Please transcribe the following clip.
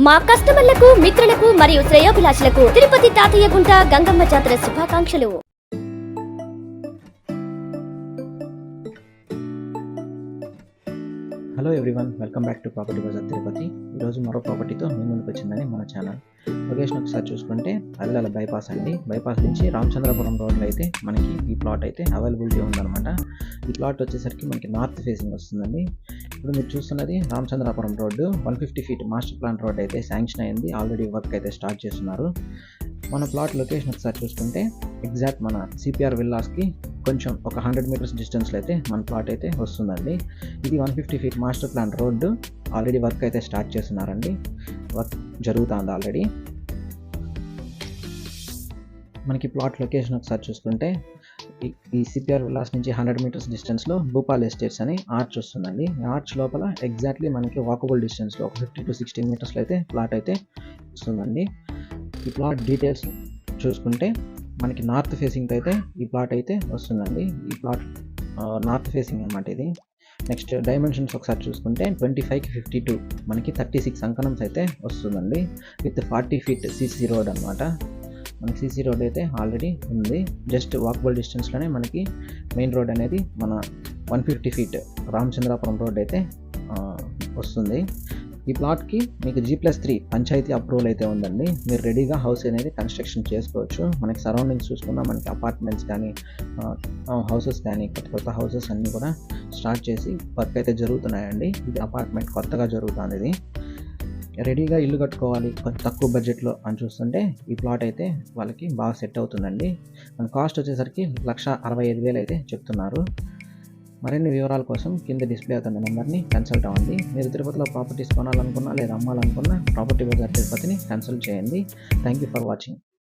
మా కస్టమర్లకు, మిత్రులకు మరియు శ్రేయోభిలాషులకు తిరుపతి తాతయ్య గుంట గంగమ్మ జాతర శుభాకాంక్షలు. Hello everyone, welcome back to Property Bazaar Tirupati. ఈరోజు మరో ప్రాపర్టీతో మీ ముందుకు వచ్చిందని మన ఛానల్. లొకేషన్ ఒకసారి చూసుకుంటే అల్లాల బైపాస్ అండి. బైపాస్ నుంచి రామచంద్రపురం రోడ్లో అయితే మనకి ఈ ప్లాట్ అయితే అవైలబిలిటీ ఉందన్నమాట. ఈ ప్లాట్ వచ్చేసరికి మనకి నార్త్ ఫేసింగ్ వస్తుందండి. ఇప్పుడు మీరు చూస్తున్నది Ramachandrapuram road 150 feet master plan road అయితే శాంక్షన్ అయింది. ఆల్రెడీ వర్క్ అయితే స్టార్ట్ చేస్తున్నారు. మన ప్లాట్ లొకేషన్ ఒకసారి చూసుకుంటే ఎగ్జాక్ట్ మన సిపిఆర్ విల్లాస్కి కొంచెం ఒక 100 మీటర్స్ డిస్టెన్స్లో అయితే మన ప్లాట్ అయితే వస్తుందండి. ఇది 150 feet master plan road. Already work అయితే స్టార్ట్ చేస్తున్నారండి. వర్క్ జరుగుతుంది ఆల్రెడీ. మనకి ప్లాట్ లొకేషన్ ఒకసారి చూసుకుంటే ఈ సిపిఆర్ విల్లాస్ నుంచి 100 మీటర్స్ డిస్టెన్స్లో భూపాల్ ఎస్టేట్స్ అని ఆర్చ్ వస్తుందండి. ఆర్చ్ లోపల ఎగ్జాక్ట్లీ మనకి వాకబుల్ డిస్టెన్స్లో ఒక 50 to 60 మీటర్స్లో అయితే ప్లాట్ అయితే వస్తుందండి. ఈ ప్లాట్ డీటెయిల్స్ చూసుకుంటే మనకి నార్త్ ఫేసింగ్తో అయితే ఈ ప్లాట్ అయితే వస్తుందండి. ఈ ప్లాట్ నార్త్ ఫేసింగ్ అన్నమాట ఇది. నెక్స్ట్ డైమెన్షన్స్ ఒకసారి చూసుకుంటే 25కి 52 మనకి 36 అంకణమ్స్ అయితే వస్తుందండి. విత్ 40 ఫీట్ సిసి రోడ్ అనమాట. మనకి సిసి రోడ్ అయితే ఆల్రెడీ ఉంది. జస్ట్ వాకబుల్ డిస్టెన్స్లోనే మనకి మెయిన్ రోడ్ అనేది మన 150 ఫీట్ రామచంద్రాపురం రోడ్ అయితే వస్తుంది. ఈ ప్లాట్కి మీకు G+3 పంచాయతీ అప్రూవల్ అయితే ఉందండి. మీరు రెడీగా హౌస్ అనేది కన్స్ట్రక్షన్ చేసుకోవచ్చు. మనకి సరౌండింగ్స్ చూసుకున్నా మనకి అపార్ట్మెంట్స్ కానీ హౌసెస్ కానీ కొత్త హౌసెస్ అన్నీ కూడా స్టార్ట్ చేసి వర్క్ అయితే జరుగుతున్నాయండి. ఇది అపార్ట్మెంట్ కొత్తగా జరుగుతుంది. ఇది రెడీగా ఇల్లు కట్టుకోవాలి కొంచెం తక్కువ బడ్జెట్లో అని చూస్తుంటే ఈ ప్లాట్ అయితే వాళ్ళకి బాగా సెట్ అవుతుందండి. మన కాస్ట్ వచ్చేసరికి 1,65,000 అయితే చెప్తున్నారు. మరిన్ని వివరాల కోసం కింద డిస్ప్లే అవుతున్న నెంబర్ని కన్సల్ట్ అవ్వండి. మీరు తిరుపతిలో ప్రాపర్టీస్ కొనాలనుకున్నా లేదా అమ్మాలనుకున్నా ప్రాపర్టీ బజార్ తిరుపతిని కన్సల్ట్ చేయండి. Thank you for watching.